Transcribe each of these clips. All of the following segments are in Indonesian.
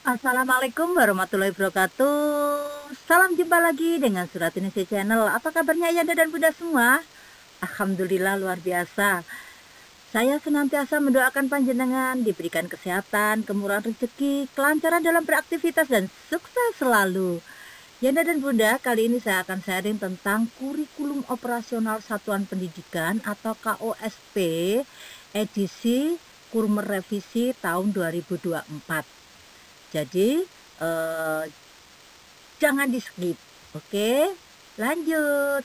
Assalamualaikum warahmatullahi wabarakatuh. Salam jumpa lagi dengan Surat Indonesia Channel. Apa kabarnya Yanda dan Bunda semua? Alhamdulillah luar biasa. Saya senantiasa mendoakan panjenengan diberikan kesehatan, kemurahan rezeki, kelancaran dalam beraktivitas dan sukses selalu. Yanda dan Bunda, kali ini saya akan sharing tentang kurikulum operasional Satuan Pendidikan atau KOSP edisi Kurmer Revisi tahun 2024. Jadi jangan di skip. Oke, lanjut.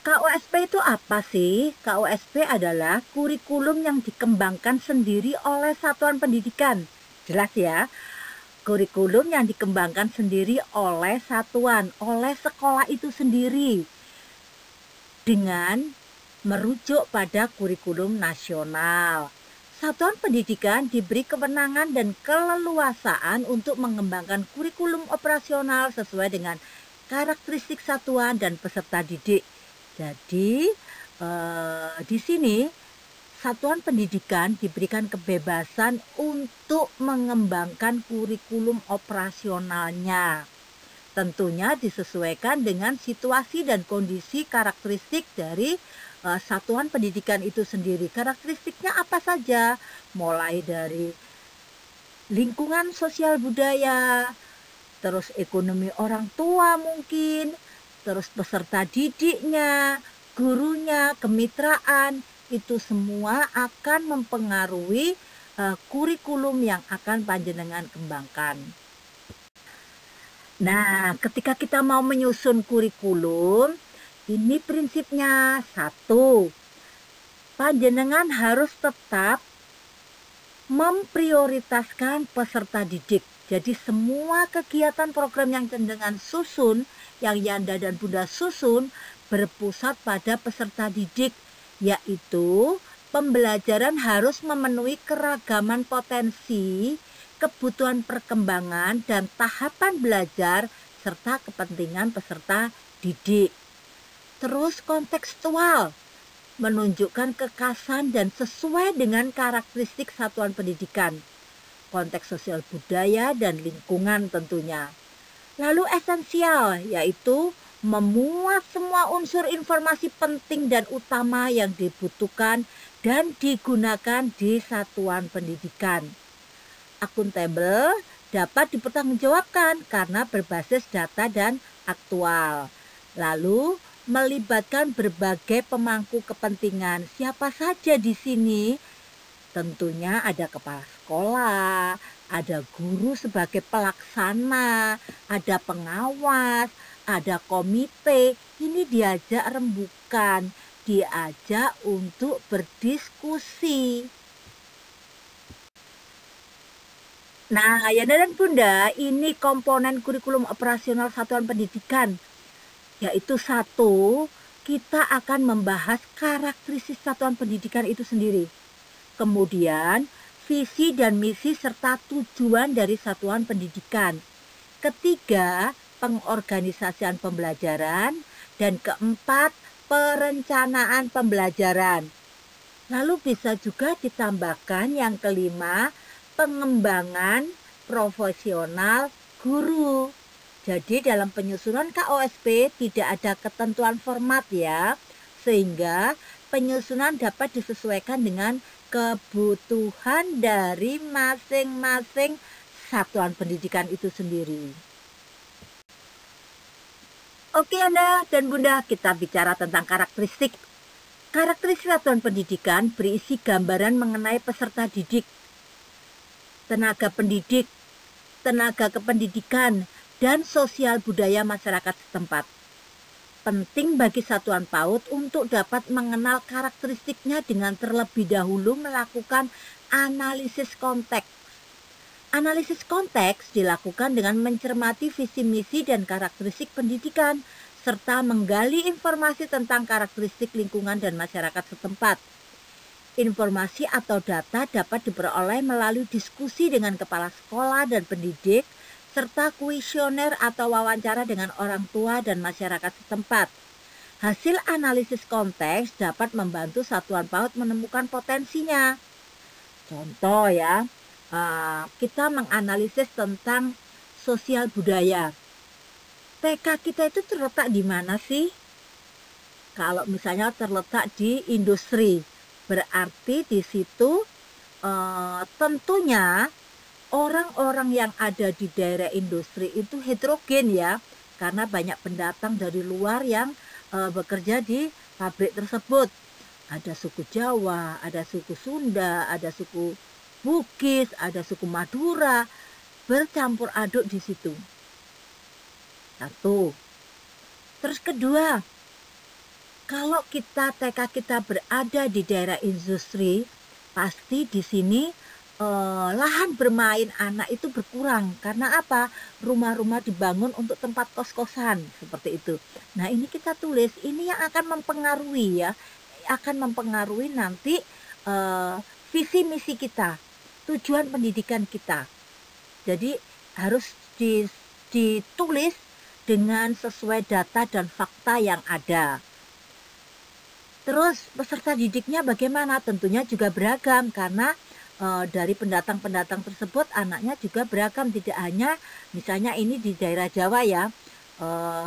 KOSP itu apa sih? KOSP adalah kurikulum yang dikembangkan sendiri oleh satuan pendidikan. Jelas ya? Kurikulum yang dikembangkan sendiri oleh satuan, oleh sekolah itu sendiri, dengan merujuk pada kurikulum nasional. Satuan pendidikan diberi kewenangan dan keleluasaan untuk mengembangkan kurikulum operasional sesuai dengan karakteristik satuan dan peserta didik. Jadi di sini Satuan Pendidikan diberikan kebebasan untuk mengembangkan kurikulum operasionalnya. Tentunya disesuaikan dengan situasi dan kondisi karakteristik dari satuan pendidikan itu sendiri. Karakteristiknya apa saja? Mulai dari lingkungan sosial budaya, terus ekonomi orang tua mungkin, terus peserta didiknya, gurunya, kemitraan, itu semua akan mempengaruhi kurikulum yang akan panjenengan kembangkan. Nah, ketika kita mau menyusun kurikulum, ini prinsipnya satu, panjenengan harus tetap memprioritaskan peserta didik. Jadi semua kegiatan program yang panjenengan susun, yang Yanda dan Bunda susun, berpusat pada peserta didik, yaitu pembelajaran harus memenuhi keragaman potensi, kebutuhan perkembangan, dan tahapan belajar, serta kepentingan peserta didik. Terus kontekstual, menunjukkan kekhasan dan sesuai dengan karakteristik satuan pendidikan, konteks sosial budaya dan lingkungan tentunya. Lalu esensial, yaitu memuat semua unsur informasi penting dan utama yang dibutuhkan dan digunakan di satuan pendidikan. Akuntabel, dapat dipertanggungjawabkan karena berbasis data dan aktual. Lalu melibatkan berbagai pemangku kepentingan. Siapa saja di sini? Tentunya ada kepala sekolah, ada guru sebagai pelaksana, ada pengawas, ada komite. Ini diajak rembukan, diajak untuk berdiskusi. Nah, Yanda dan Bunda, ini komponen kurikulum operasional satuan pendidikan, yaitu satu, kita akan membahas karakteristik satuan pendidikan itu sendiri. Kemudian, visi dan misi serta tujuan dari satuan pendidikan. Ketiga, pengorganisasian pembelajaran, dan keempat, perencanaan pembelajaran. Lalu bisa juga ditambahkan yang kelima, pengembangan profesional guru. Jadi dalam penyusunan KOSP tidak ada ketentuan format ya, sehingga penyusunan dapat disesuaikan dengan kebutuhan dari masing-masing satuan pendidikan itu sendiri. Oke Anda dan Bunda, kita bicara tentang karakteristik. Karakteristik satuan pendidikan berisi gambaran mengenai peserta didik, tenaga pendidik, tenaga kependidikan, dan sosial budaya masyarakat setempat. Penting bagi satuan PAUD untuk dapat mengenal karakteristiknya dengan terlebih dahulu melakukan analisis konteks. Analisis konteks dilakukan dengan mencermati visi misi dan karakteristik pendidikan, serta menggali informasi tentang karakteristik lingkungan dan masyarakat setempat. Informasi atau data dapat diperoleh melalui diskusi dengan kepala sekolah dan pendidik, serta kuesioner atau wawancara dengan orang tua dan masyarakat setempat. Hasil analisis konteks dapat membantu satuan PAUD menemukan potensinya. Contoh ya, kita menganalisis tentang sosial budaya. TK kita itu terletak di mana sih? Kalau misalnya terletak di industri, berarti di situ tentunya orang-orang yang ada di daerah industri itu heterogen ya, karena banyak pendatang dari luar yang bekerja di pabrik tersebut. Ada suku Jawa, ada suku Sunda, ada suku Bugis, ada suku Madura, bercampur aduk di situ. Satu. Terus kedua, kalau TK kita berada di daerah industri, pasti di sini lahan bermain anak itu berkurang. Karena apa? Rumah-rumah dibangun untuk tempat kos-kosan, seperti itu. Nah, ini kita tulis, ini yang akan mempengaruhi ya, akan mempengaruhi nanti visi misi kita, tujuan pendidikan kita. Jadi harus ditulis dengan sesuai data dan fakta yang ada. Terus peserta didiknya bagaimana? Tentunya juga beragam, karena dari pendatang-pendatang tersebut anaknya juga beragam, tidak hanya misalnya ini di daerah Jawa ya,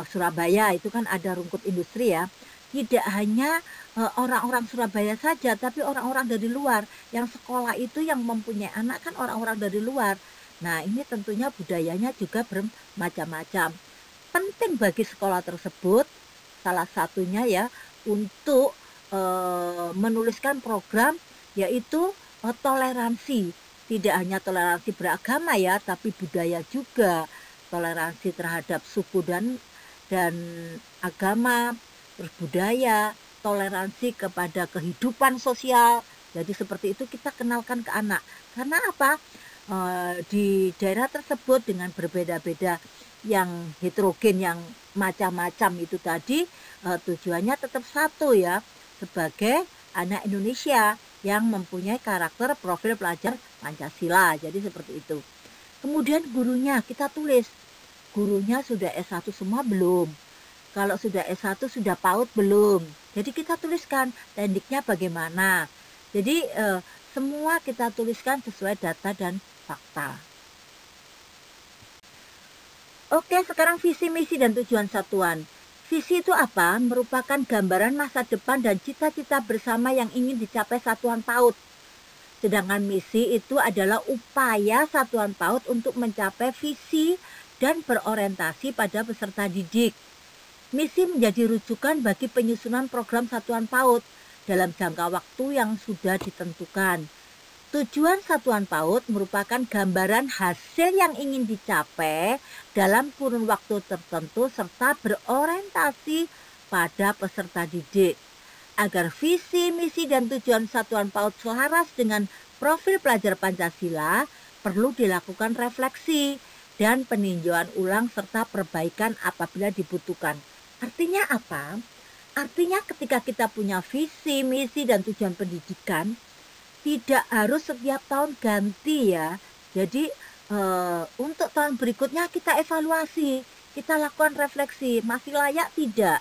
Surabaya itu kan ada Rungkut Industri ya. Tidak hanya orang-orang Surabaya saja, tapi orang-orang dari luar. Yang sekolah itu yang mempunyai anak kan orang-orang dari luar. Nah, ini tentunya budayanya juga bermacam-macam. Penting bagi sekolah tersebut, salah satunya ya, untuk menuliskan program yaitu toleransi. Tidak hanya toleransi beragama ya, tapi budaya juga. Toleransi terhadap suku dan agama, budaya, toleransi kepada kehidupan sosial. Jadi seperti itu kita kenalkan ke anak. Karena apa? Di daerah tersebut dengan berbeda-beda yang heterogen, yang macam-macam itu tadi, tujuannya tetap satu ya, sebagai anak Indonesia yang mempunyai karakter profil pelajar Pancasila. Jadi seperti itu. Kemudian gurunya kita tulis, gurunya sudah S1 semua belum? Kalau sudah S1 sudah PAUD belum? Jadi kita tuliskan tekniknya bagaimana. Jadi semua kita tuliskan sesuai data dan fakta. Oke, sekarang visi, misi, dan tujuan satuan. Visi itu apa? Merupakan gambaran masa depan dan cita-cita bersama yang ingin dicapai satuan PAUD. Sedangkan misi itu adalah upaya satuan PAUD untuk mencapai visi dan berorientasi pada peserta didik. Misi menjadi rujukan bagi penyusunan program satuan PAUD dalam jangka waktu yang sudah ditentukan. Tujuan satuan PAUD merupakan gambaran hasil yang ingin dicapai dalam kurun waktu tertentu serta berorientasi pada peserta didik. Agar visi, misi, dan tujuan satuan PAUD selaras dengan profil pelajar Pancasila, perlu dilakukan refleksi dan peninjauan ulang serta perbaikan apabila dibutuhkan. Artinya apa? Artinya ketika kita punya visi, misi, dan tujuan pendidikan, tidak harus setiap tahun ganti ya. Jadi untuk tahun berikutnya kita evaluasi, kita lakukan refleksi, masih layak tidak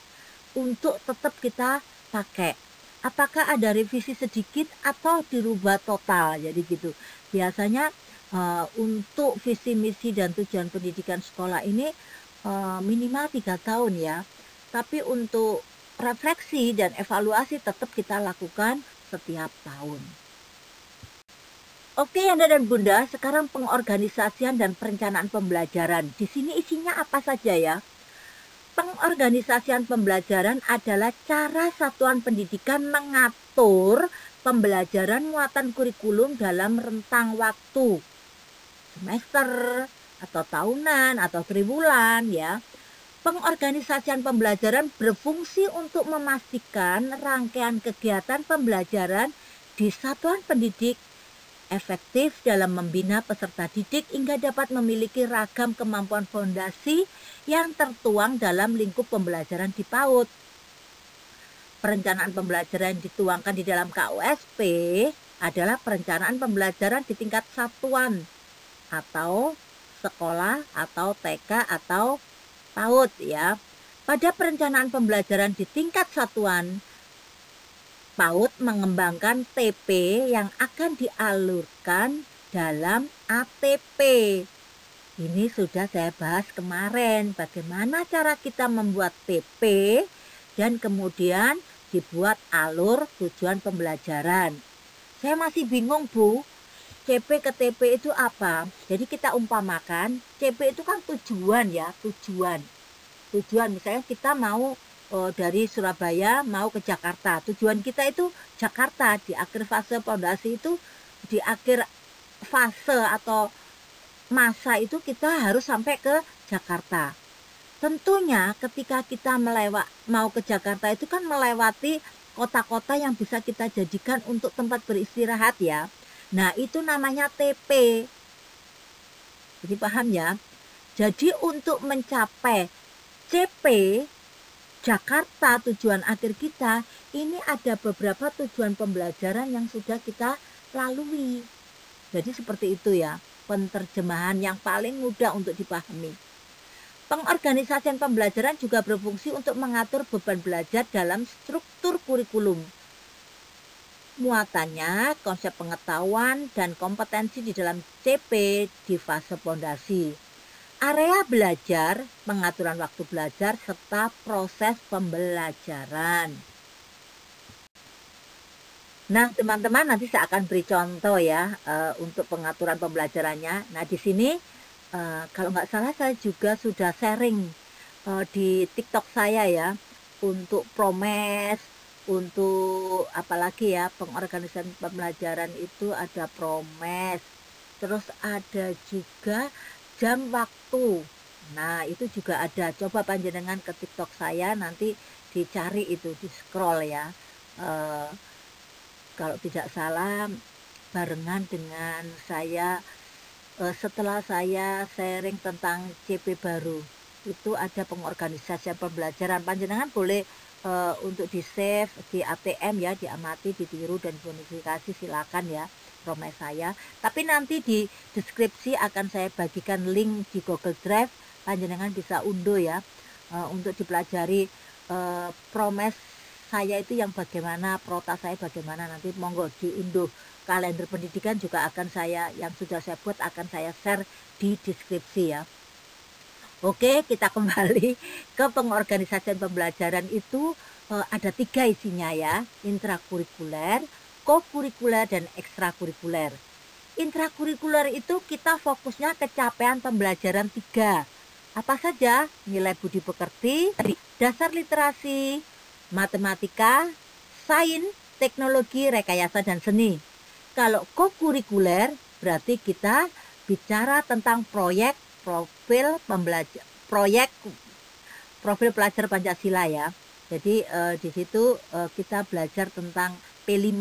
untuk tetap kita pakai. Apakah ada revisi sedikit atau dirubah total, jadi gitu. Biasanya untuk visi, misi, dan tujuan pendidikan sekolah ini minimal 3 tahun ya. Tapi untuk refleksi dan evaluasi tetap kita lakukan setiap tahun. Oke Yanda dan Bunda, sekarang pengorganisasian dan perencanaan pembelajaran. Di sini isinya apa saja ya? Pengorganisasian pembelajaran adalah cara satuan pendidikan mengatur pembelajaran muatan kurikulum dalam rentang waktu. Semester, atau tahunan, atau triwulan ya. Pengorganisasian pembelajaran berfungsi untuk memastikan rangkaian kegiatan pembelajaran di satuan pendidik efektif dalam membina peserta didik hingga dapat memiliki ragam kemampuan fondasi yang tertuang dalam lingkup pembelajaran di PAUD. Perencanaan pembelajaran yang dituangkan di dalam KUSP adalah perencanaan pembelajaran di tingkat satuan atau sekolah atau TK atau PAUD ya. Pada perencanaan pembelajaran di tingkat satuan, PAUD mengembangkan TP yang akan dialurkan dalam ATP. Ini sudah saya bahas kemarin, bagaimana cara kita membuat TP dan kemudian dibuat alur tujuan pembelajaran. Saya masih bingung Bu, CP ke TP itu apa? Jadi kita umpamakan, CP itu kan tujuan ya, tujuan. Misalnya kita mau dari Surabaya mau ke Jakarta. Tujuan kita itu Jakarta. Di akhir fase pondasi itu, di akhir fase atau masa itu kita harus sampai ke Jakarta. Tentunya ketika kita mau ke Jakarta itu kan melewati kota-kota yang bisa kita jadikan untuk tempat beristirahat ya. Nah itu namanya TP. Jadi paham ya? Jadi untuk mencapai CP Jakarta, tujuan akhir kita, ini ada beberapa tujuan pembelajaran yang sudah kita lalui. Jadi seperti itu ya, penerjemahan yang paling mudah untuk dipahami. Pengorganisasian pembelajaran juga berfungsi untuk mengatur beban belajar dalam struktur kurikulum. Muatannya, konsep pengetahuan dan kompetensi di dalam CP di fase pondasi. Area belajar, pengaturan waktu belajar, serta proses pembelajaran. Nah, teman-teman nanti saya akan beri contoh ya untuk pengaturan pembelajarannya. Nah, di sini kalau nggak salah saya juga sudah sharing di TikTok saya ya untuk Promes, untuk apalagi ya pengorganisasian pembelajaran itu ada Promes, terus ada juga jam waktu. Nah itu juga ada, coba panjenengan ke TikTok saya nanti dicari itu, di scroll ya. Kalau tidak salah barengan dengan saya setelah saya sharing tentang CP baru itu ada pengorganisasian pembelajaran. Panjenengan boleh untuk di save di ATM ya, diamati, ditiru dan dimodifikasi silakan ya Promes saya. Tapi nanti di deskripsi akan saya bagikan link di Google Drive, panjenengan bisa unduh ya untuk dipelajari Promes saya itu yang bagaimana, prota saya bagaimana, nanti monggo diunduh. Kalender pendidikan juga akan saya, yang sudah saya buat akan saya share di deskripsi ya. Oke, kita kembali ke pengorganisasian pembelajaran itu ada 3 isinya ya, intrakurikuler, kokurikuler, dan ekstrakurikuler. Intrakurikuler itu kita fokusnya capaian pembelajaran 3. Apa saja? Nilai budi pekerti, dasar literasi, matematika, sains, teknologi, rekayasa, dan seni. Kalau kokurikuler berarti kita bicara tentang proyek profil pelajar Pancasila ya. Jadi di situ kita belajar tentang P5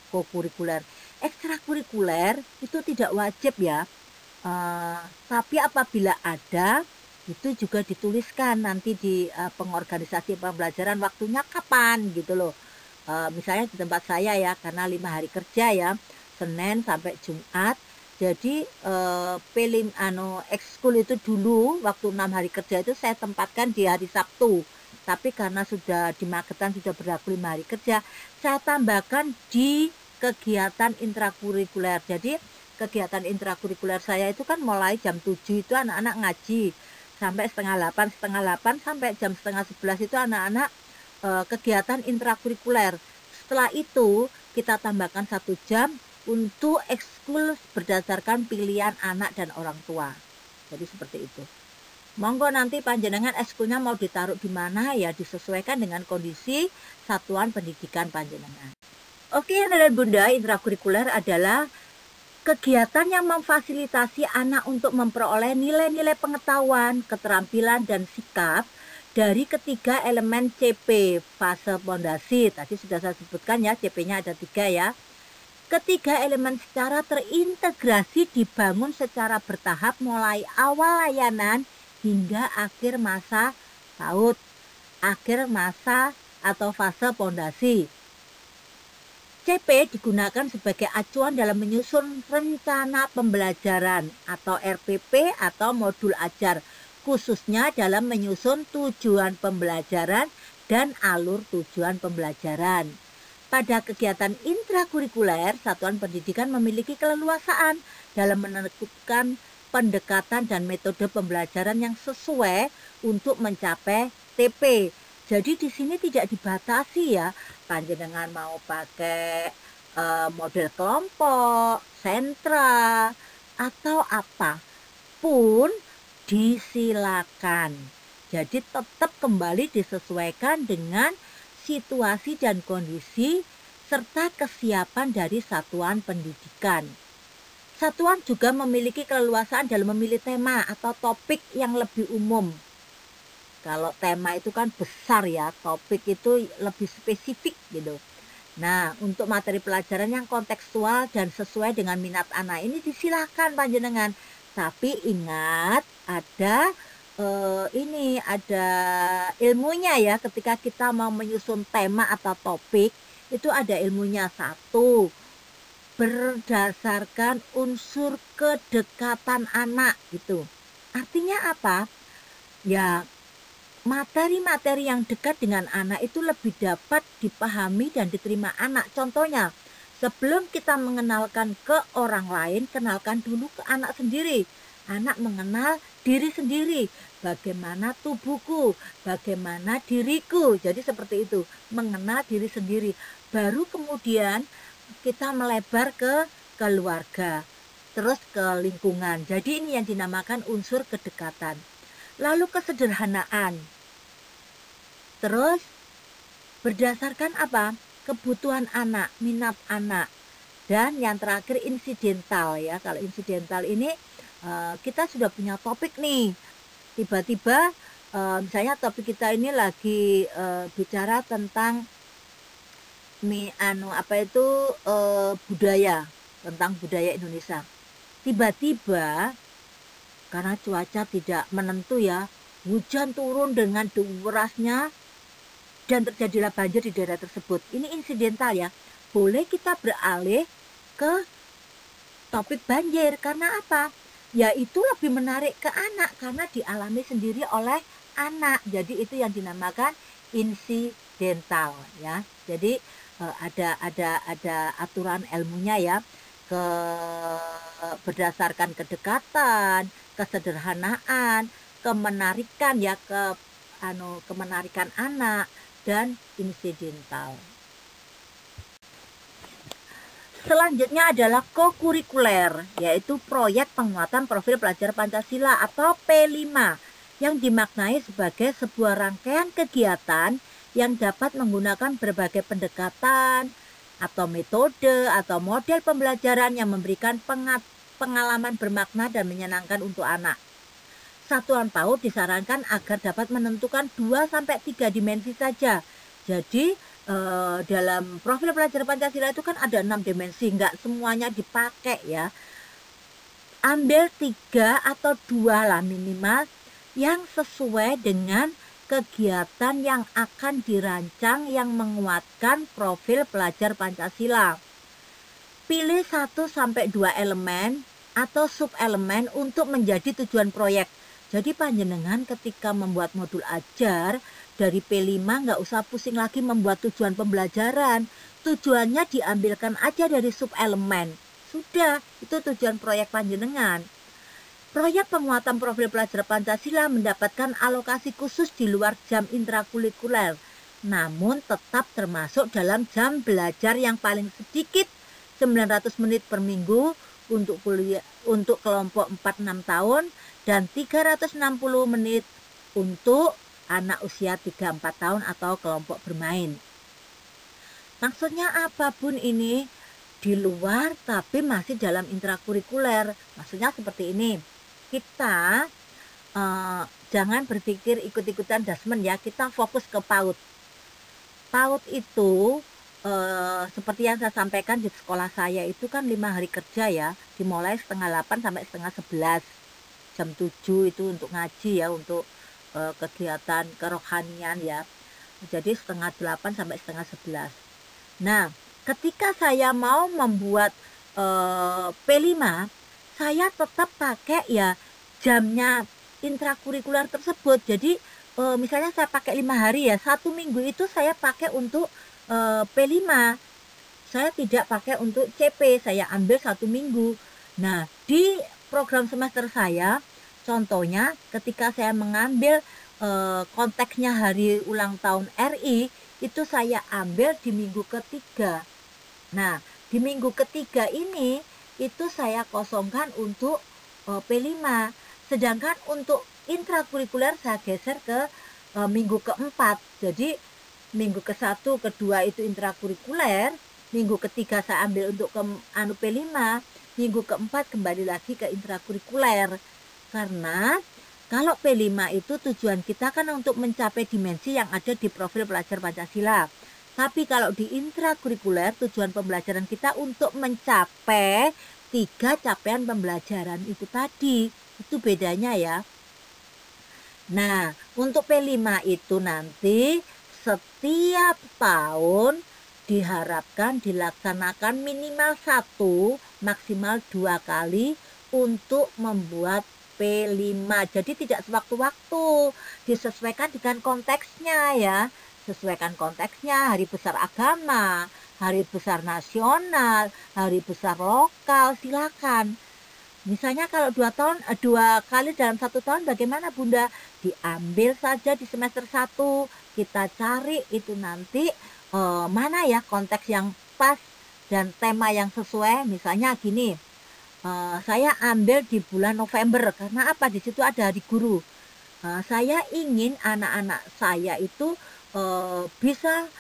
kokurikuler. Ekstrakurikuler itu tidak wajib ya. Tapi apabila ada itu juga dituliskan nanti di pengorganisasi pembelajaran waktunya kapan gitu loh. Misalnya di tempat saya ya, karena 5 hari kerja ya, Senin sampai Jumat. Jadi ekskul itu dulu waktu 6 hari kerja itu saya tempatkan di hari Sabtu. Tapi karena sudah di Magetan sudah berlaku 5 hari kerja, saya tambahkan di kegiatan intrakurikuler. Jadi kegiatan intrakurikuler saya itu kan mulai jam 7 itu anak-anak ngaji sampai setengah 8 sampai jam setengah 11 itu anak-anak kegiatan intrakurikuler. Setelah itu kita tambahkan 1 jam untuk ekskul berdasarkan pilihan anak dan orang tua. Jadi seperti itu. Monggo nanti panjenengan ekskulnya mau ditaruh di mana ya, disesuaikan dengan kondisi satuan pendidikan panjenengan. Oke, anak dan bunda, intrakurikuler adalah kegiatan yang memfasilitasi anak untuk memperoleh nilai-nilai pengetahuan, keterampilan, dan sikap dari ketiga elemen CP fase pondasi. Tadi sudah saya sebutkan ya, CP-nya ada 3 ya. Ketiga elemen secara terintegrasi dibangun secara bertahap mulai awal layanan hingga akhir masa PAUD, akhir masa atau fase pondasi. SCP digunakan sebagai acuan dalam menyusun rencana pembelajaran atau RPP atau modul ajar, khususnya dalam menyusun tujuan pembelajaran dan alur tujuan pembelajaran. Pada kegiatan intrakurikuler, satuan pendidikan memiliki keleluasaan dalam menentukan pendekatan dan metode pembelajaran yang sesuai untuk mencapai TP. Jadi di sini tidak dibatasi ya, panjenengan mau pakai model kelompok, sentra, atau apapun disilakan. Jadi tetap kembali disesuaikan dengan situasi dan kondisi serta kesiapan dari satuan pendidikan. Satuan juga memiliki keleluasaan dalam memilih tema atau topik yang lebih umum. Kalau tema itu kan besar ya, topik itu lebih spesifik gitu. Nah, untuk materi pelajaran yang kontekstual dan sesuai dengan minat anak ini disilahkan panjenengan. Tapi ingat ada ilmunya ya, ketika kita mau menyusun tema atau topik itu ada ilmunya. Satu, berdasarkan unsur kedekatan anak gitu. Artinya apa? Ya, materi-materi yang dekat dengan anak itu lebih dapat dipahami dan diterima anak. Contohnya, sebelum kita mengenalkan ke orang lain, kenalkan dulu ke anak sendiri. Anak mengenal diri sendiri. Bagaimana tubuhku, bagaimana diriku. Jadi seperti itu, mengenal diri sendiri. Baru kemudian kita melebar ke keluarga, terus ke lingkungan. Jadi ini yang dinamakan unsur kedekatan. Lalu kesederhanaan. Terus berdasarkan apa? Kebutuhan anak, minat anak. Dan yang terakhir insidental ya. Kalau insidental ini kita sudah punya topik nih. Tiba-tiba misalnya topik kita ini lagi bicara tentang budaya, tentang budaya Indonesia. Tiba-tiba karena cuaca tidak menentu ya, hujan turun dengan derasnya dan terjadilah banjir di daerah tersebut. Ini insidental ya. Boleh kita beralih ke topik banjir. Karena apa? Ya itu lebih menarik ke anak karena dialami sendiri oleh anak. Jadi itu yang dinamakan insidental ya. Jadi ada aturan ilmunya ya. Berdasarkan kedekatan, kesederhanaan, kemenarikan ya, kemenarikan anak, dan insidental. Selanjutnya adalah kokurikuler, yaitu proyek penguatan profil pelajar Pancasila atau P5 yang dimaknai sebagai sebuah rangkaian kegiatan yang dapat menggunakan berbagai pendekatan atau metode atau model pembelajaran yang memberikan pengalaman bermakna dan menyenangkan untuk anak. Satuan PAUD disarankan agar dapat menentukan 2-3 dimensi saja. Jadi dalam profil pelajar Pancasila itu kan ada 6 dimensi, nggak semuanya dipakai ya. Ambil 3 atau 2 lah minimal yang sesuai dengan kegiatan yang akan dirancang yang menguatkan profil pelajar Pancasila. Pilih 1-2 elemen atau sub-elemen untuk menjadi tujuan proyek. Jadi panjenengan ketika membuat modul ajar dari P5 nggak usah pusing lagi membuat tujuan pembelajaran. Tujuannya diambilkan aja dari sub-elemen. Sudah, itu tujuan proyek panjenengan. Proyek penguatan profil pelajar Pancasila mendapatkan alokasi khusus di luar jam intrakurikuler. Namun tetap termasuk dalam jam belajar yang paling sedikit 900 menit per minggu untuk kuliah untuk kelompok 4-6 tahun dan 360 menit untuk anak usia 3-4 tahun atau kelompok bermain. Maksudnya apapun ini di luar tapi masih dalam intrakurikuler. Maksudnya seperti ini. Kita jangan berpikir ikut-ikutan dasmen ya. Kita fokus ke PAUD. PAUD itu seperti yang saya sampaikan di sekolah saya itu kan 5 hari kerja ya. Dimulai 7:30 sampai 10:30. Jam 7 itu untuk ngaji ya, untuk kegiatan kerohanian ya. Jadi 7:30 sampai 10:30. Nah, ketika saya mau membuat P5, saya tetap pakai ya jamnya intrakurikuler tersebut. Jadi misalnya saya pakai 5 hari ya, 1 minggu itu saya pakai untuk P5. Saya tidak pakai untuk CP, saya ambil 1 minggu. Nah, di program semester saya, contohnya ketika saya mengambil konteksnya hari ulang tahun RI, itu saya ambil di minggu ketiga. Nah, di minggu ketiga ini itu saya kosongkan untuk P5. Sedangkan untuk intrakurikuler saya geser ke minggu keempat. Jadi minggu ke-1, kedua itu intrakurikuler, minggu ketiga saya ambil untuk P5, minggu keempat kembali lagi ke intrakurikuler. Karena kalau P5 itu tujuan kita kan untuk mencapai dimensi yang ada di profil pelajar Pancasila. Tapi kalau di intrakurikuler tujuan pembelajaran kita untuk mencapai 3 capaian pembelajaran itu tadi. Itu bedanya ya. Nah, untuk P5 itu nanti setiap tahun diharapkan dilaksanakan minimal 1, maksimal 2 kali untuk membuat P5. Jadi tidak sewaktu-waktu, disesuaikan dengan konteksnya ya. Sesuaikan konteksnya, hari besar agama, hari besar nasional, hari besar lokal, silakan. Misalnya kalau 2 kali dalam 1 tahun bagaimana Bunda? Diambil saja di semester 1, kita cari itu nanti mana ya konteks yang pas dan tema yang sesuai. Misalnya gini, saya ambil di bulan November karena apa? Di situ ada hari guru. Saya ingin anak-anak saya itu bisa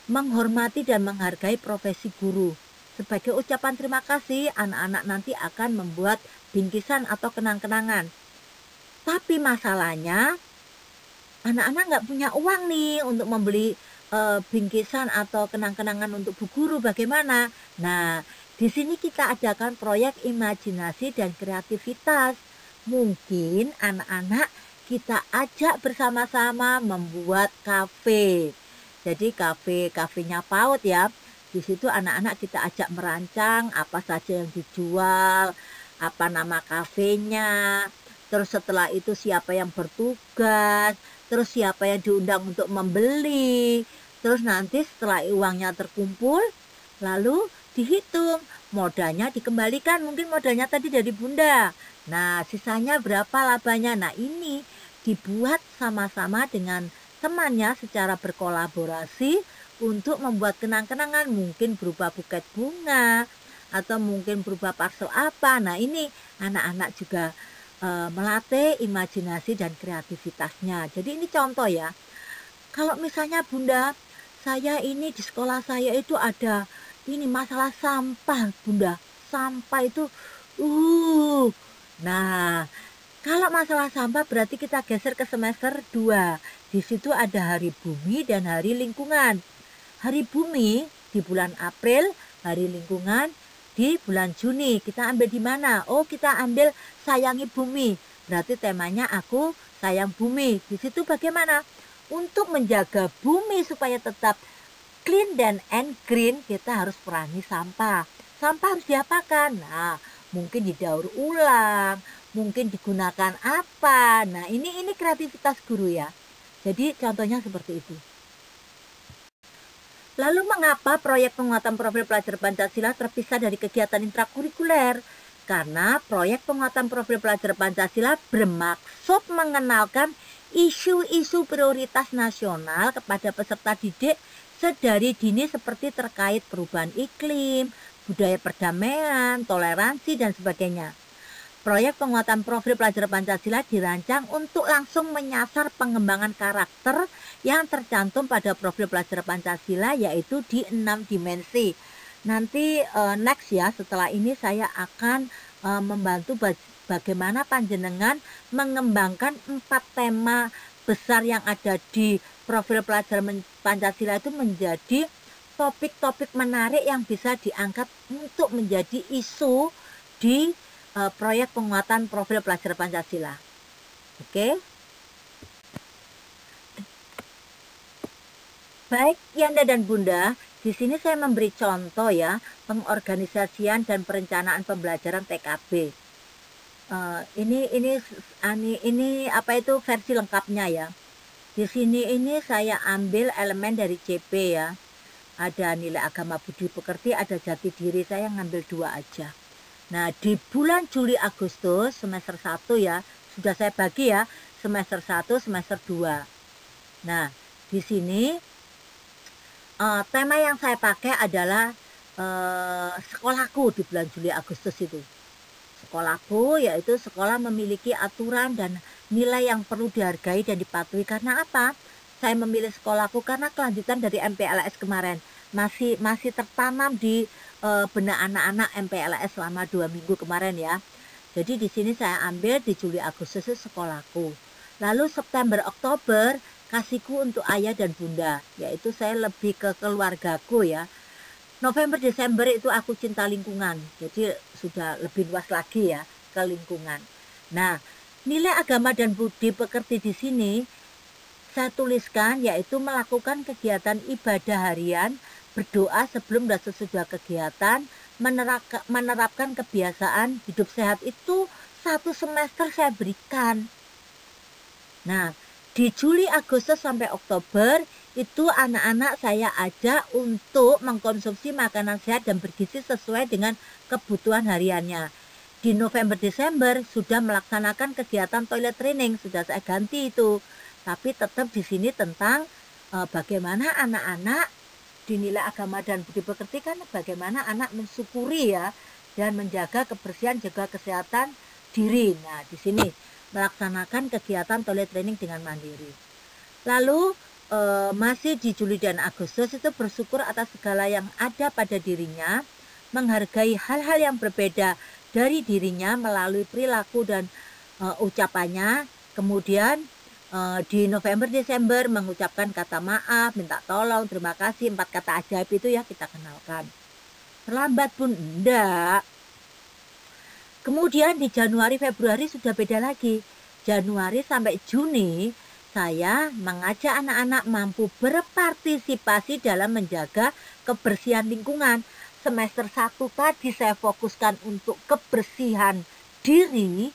menghormati dan menghargai profesi guru. Sebagai ucapan terima kasih, anak-anak nanti akan membuat bingkisan atau kenang-kenangan. Tapi masalahnya, anak-anak nggak punya uang nih untuk membeli bingkisan atau kenang-kenangan untuk bu guru. Bagaimana? Nah, di sini kita adakan proyek imajinasi dan kreativitas. Mungkin anak-anak kita ajak bersama-sama membuat kafe. Jadi kafenya PAUD ya. Di situ anak-anak kita ajak merancang apa saja yang dijual, apa nama kafenya, terus setelah itu siapa yang bertugas, terus siapa yang diundang untuk membeli, terus nanti setelah uangnya terkumpul, lalu dihitung, modalnya dikembalikan, mungkin modalnya tadi dari Bunda. Nah, sisanya berapa labanya? Nah, ini dibuat sama-sama dengan temannya secara berkolaborasi untuk membuat kenang-kenangan, mungkin berupa buket bunga atau mungkin berupa parcel apa. Nah, ini anak-anak juga melatih imajinasi dan kreativitasnya. Jadi ini contoh ya. Kalau misalnya Bunda, saya ini di sekolah saya itu ada ini masalah sampah Bunda. Sampah itu Nah, kalau masalah sampah berarti kita geser ke semester 2. Di situ ada Hari Bumi dan Hari Lingkungan. Hari Bumi di bulan April, Hari Lingkungan di bulan Juni. Kita ambil di mana? Oh, kita ambil sayangi bumi. Berarti temanya aku sayang bumi. Di situ bagaimana? Untuk menjaga bumi supaya tetap clean dan green, kita harus perangi sampah. Sampah harus diapakan? Nah, mungkin didaur ulang, mungkin digunakan apa. Nah, ini kreativitas guru ya. Jadi contohnya seperti itu. Lalu mengapa proyek penguatan profil pelajar Pancasila terpisah dari kegiatan intrakurikuler? Karena proyek penguatan profil pelajar Pancasila bermaksud mengenalkan isu-isu prioritas nasional kepada peserta didik sedari dini seperti terkait perubahan iklim, budaya perdamaian, toleransi, dan sebagainya. Proyek penguatan profil pelajar Pancasila dirancang untuk langsung menyasar pengembangan karakter yang tercantum pada profil pelajar Pancasila, yaitu di 6 dimensi. Nanti next ya, setelah ini saya akan membantu bagaimana panjenengan mengembangkan 4 tema besar yang ada di profil pelajar Pancasila itu menjadi topik-topik menarik yang bisa diangkat untuk menjadi isu di proyek penguatan profil pelajar Pancasila. Oke. Baik, Yanda dan Bunda, Di sini saya memberi contoh ya, pengorganisasian dan perencanaan pembelajaran TKB. Ini apa itu versi lengkapnya ya. Di sini ini saya ambil elemen dari CP ya. Ada nilai agama budi pekerti, ada jati diri, saya ngambil 2 aja. Nah, di bulan Juli Agustus semester 1 ya, sudah saya bagi ya, semester 1, semester 2. Nah, di sini tema yang saya pakai adalah sekolahku di bulan Juli Agustus itu. Sekolahku yaitu sekolah memiliki aturan dan nilai yang perlu dihargai dan dipatuhi. Karena apa? Saya memilih sekolahku karena kelanjutan dari MPLS kemarin masih tertanam di benak anak-anak MPLS selama 2 minggu kemarin ya. Jadi di sini saya ambil di Juli Agustus itu sekolahku. Lalu September Oktober kasihku untuk ayah dan bunda, yaitu saya lebih ke keluargaku ya. November Desember itu aku cinta lingkungan, jadi sudah lebih luas lagi ya ke lingkungan. Nah, nilai agama dan budi pekerti di sini saya tuliskan yaitu melakukan kegiatan ibadah harian, berdoa sebelum dan sesudah kegiatan, menerapkan kebiasaan hidup sehat. Itu 1 semester saya berikan. Nah, di Juli, Agustus sampai Oktober itu anak-anak saya ajak untuk mengkonsumsi makanan sehat dan bergizi sesuai dengan kebutuhan hariannya. Di November Desember sudah melaksanakan kegiatan toilet training, sudah saya ganti itu. Tapi tetap di sini tentang bagaimana anak-anak dinilai agama dan budi pekerti, kan bagaimana anak mensyukuri ya dan menjaga kebersihan, jaga kesehatan diri. Nah, di sini melaksanakan kegiatan toilet training dengan mandiri. Lalu masih di Juli dan Agustus itu bersyukur atas segala yang ada pada dirinya, menghargai hal-hal yang berbeda dari dirinya melalui perilaku dan ucapannya. Kemudian di November Desember mengucapkan kata maaf, minta tolong, terima kasih, 4 kata ajaib itu ya kita kenalkan. Terlambat pun enggak. Kemudian di Januari Februari sudah beda lagi. Januari sampai Juni saya mengajak anak-anak mampu berpartisipasi dalam menjaga kebersihan lingkungan. Semester 1 tadi saya fokuskan untuk kebersihan diri,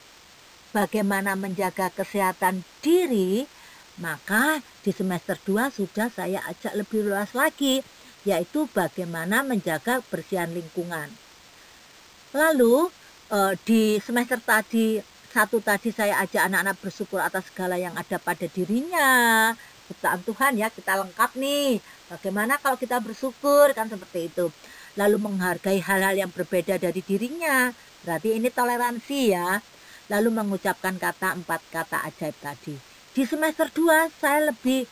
bagaimana menjaga kesehatan diri. Maka di semester 2 sudah saya ajak lebih luas lagi, yaitu bagaimana menjaga kebersihan lingkungan. Lalu di semester tadi 1 tadi saya ajak anak-anak bersyukur atas segala yang ada pada dirinya. Ciptaan Tuhan ya, kita lengkap nih. Bagaimana kalau kita bersyukur, kan seperti itu. Lalu menghargai hal-hal yang berbeda dari dirinya. Berarti ini toleransi ya. Lalu mengucapkan 4 kata ajaib tadi. Di semester 2 saya lebih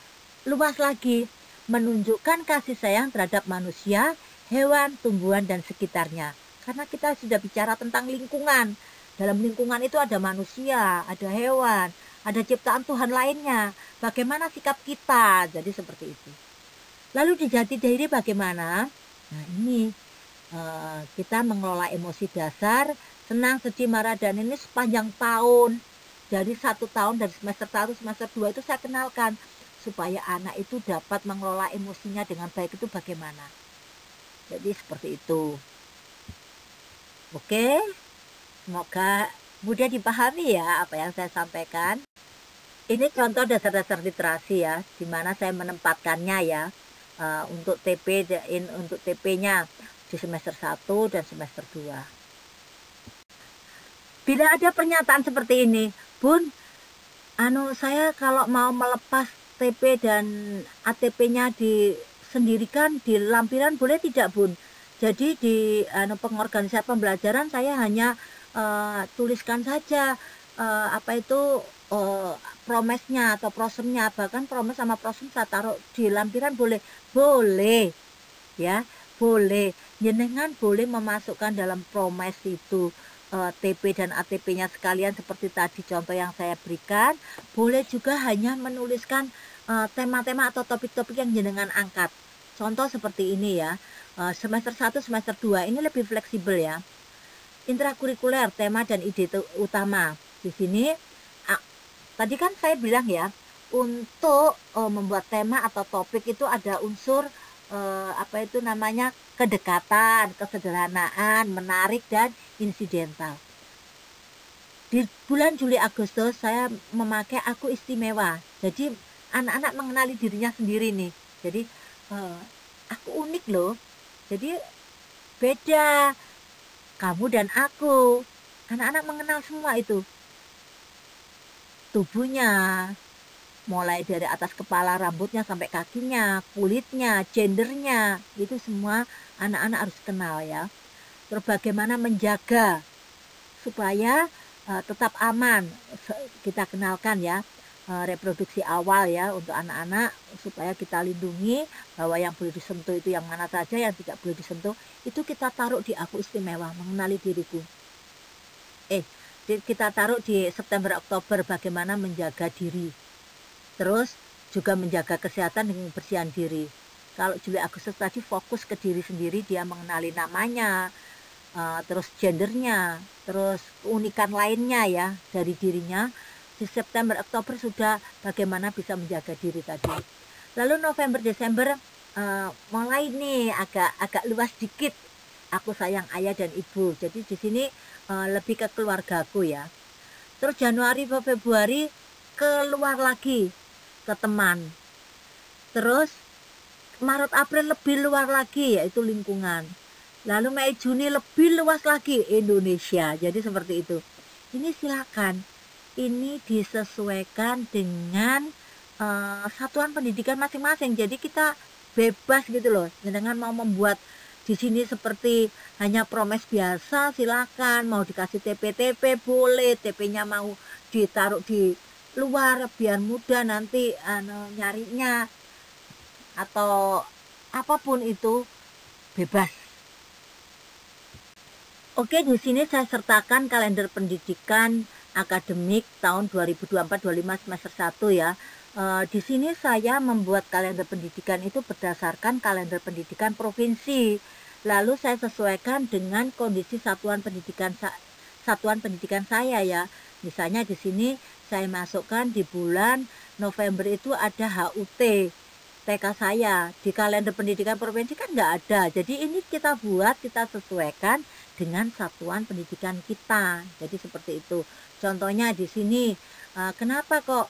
luas lagi. Menunjukkan kasih sayang terhadap manusia, hewan, tumbuhan, dan sekitarnya. Karena kita sudah bicara tentang lingkungan. Dalam lingkungan itu ada manusia, ada hewan, ada ciptaan Tuhan lainnya. Bagaimana sikap kita? Jadi seperti itu. Lalu di jati diri bagaimana? Nah ini kita mengelola emosi dasar, senang, sedih, marah, dan ini sepanjang tahun. Dari 1 tahun, dari semester 1, semester 2 itu saya kenalkan. Supaya anak itu dapat mengelola emosinya dengan baik itu bagaimana. Jadi seperti itu. Oke, semoga mudah dipahami ya apa yang saya sampaikan. Ini contoh dasar-dasar literasi ya, di mana saya menempatkannya ya untuk untuk TP-nya di semester 1 dan semester 2. Bila ada pernyataan seperti ini, Bun, saya kalau mau melepas TP dan ATP-nya disendirikan di lampiran boleh tidak, Bun? Jadi di pengorganisasian pembelajaran saya hanya tuliskan saja promesnya atau prosemnya, bahkan promes sama prosem saya taruh di lampiran boleh ya, boleh. Jenengan boleh memasukkan dalam promes itu TP dan ATP-nya sekalian seperti tadi contoh yang saya berikan. Boleh juga hanya menuliskan tema-tema atau topik-topik yang jenengan angkat. Contoh seperti ini ya. Semester 1, semester 2 ini lebih fleksibel ya. Intrakurikuler, tema dan ide utama. Di sini tadi kan saya bilang ya, untuk membuat tema atau topik itu ada unsur apa itu namanya, kedekatan, kesederhanaan, menarik dan insidental. Di bulan Juli Agustus saya memakai aku istimewa. Jadi anak-anak mengenali dirinya sendiri nih. Jadi aku unik loh. Jadi beda kamu dan aku. Anak-anak mengenal semua itu. Tubuhnya, mulai dari atas kepala, rambutnya sampai kakinya, kulitnya, gendernya, itu semua anak-anak harus kenal ya. Terus bagaimana menjaga supaya tetap aman, kita kenalkan ya, reproduksi awal ya untuk anak-anak, supaya kita lindungi bahwa yang boleh disentuh itu yang mana saja, yang tidak boleh disentuh itu kita taruh di aku istimewa, mengenali diriku. Kita taruh di September Oktober, bagaimana menjaga diri. Terus juga menjaga kesehatan dengan kebersihan diri. Kalau Juli Agustus tadi fokus ke diri sendiri, dia mengenali namanya, terus gendernya, terus keunikan lainnya ya dari dirinya. Di September Oktober sudah bagaimana bisa menjaga diri tadi. Lalu November Desember mulai nih agak luas dikit. Aku sayang ayah dan ibu. Jadi di sini lebih ke keluargaku ya. Terus Januari Februari keluar lagi ke teman. Terus Maret April lebih luar lagi, yaitu lingkungan. Lalu Mei Juni lebih luas lagi, Indonesia. Jadi seperti itu. Ini silakan, ini disesuaikan dengan satuan pendidikan masing-masing. Jadi kita bebas gitu loh. Dengan mau membuat di sini seperti hanya promes biasa, silakan. Mau dikasih TP boleh, TP-nya mau ditaruh di luar biar mudah nanti nyarinya, atau apapun itu bebas. Oke, di sini saya sertakan kalender pendidikan akademik tahun 2024-25 semester 1 ya. Di sini saya membuat kalender pendidikan itu berdasarkan kalender pendidikan provinsi. Lalu saya sesuaikan dengan kondisi satuan pendidikan saya ya. Misalnya di sini saya masukkan di bulan November itu ada HUT TK saya. Di kalender pendidikan provinsi kan nggak ada. Jadi ini kita buat, kita sesuaikan dengan satuan pendidikan kita. Jadi seperti itu. Contohnya di sini, kenapa kok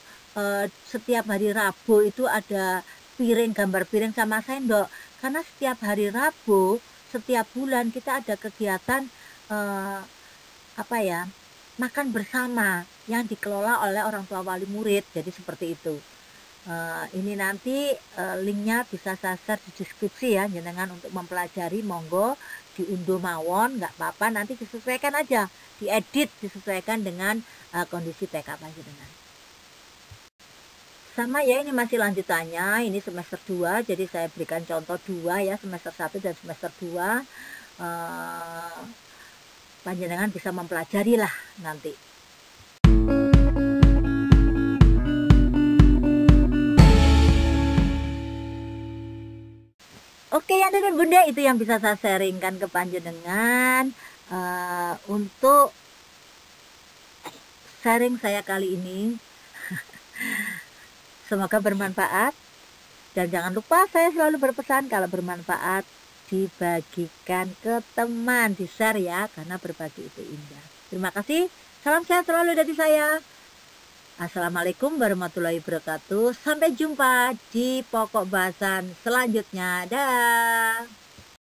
setiap hari Rabu itu ada gambar piring sama sendok? Karena setiap hari Rabu, setiap bulan kita ada kegiatan makan bersama yang dikelola oleh orang tua wali murid. Jadi seperti itu. Ini nanti linknya bisa saya share di deskripsi ya, jenengan untuk mempelajari monggo diunduh mawon, nggak apa-apa, nanti disesuaikan aja, diedit disesuaikan dengan kondisi TK panjenengan. Sama ya, ini masih lanjutannya, ini semester 2, jadi saya berikan contoh 2 ya, semester 1 dan semester 2. Panjenengan bisa mempelajari lah nanti. Oke, Yanda dan Bunda, itu yang bisa saya sharingkan ke panjenengan untuk sharing saya kali ini. Semoga bermanfaat, dan jangan lupa saya selalu berpesan kalau bermanfaat dibagikan ke teman, di-share ya, karena berbagi itu indah. Terima kasih, salam sehat selalu dari saya. Assalamualaikum warahmatullahi wabarakatuh. Sampai jumpa di pokok bahasan selanjutnya. Dah.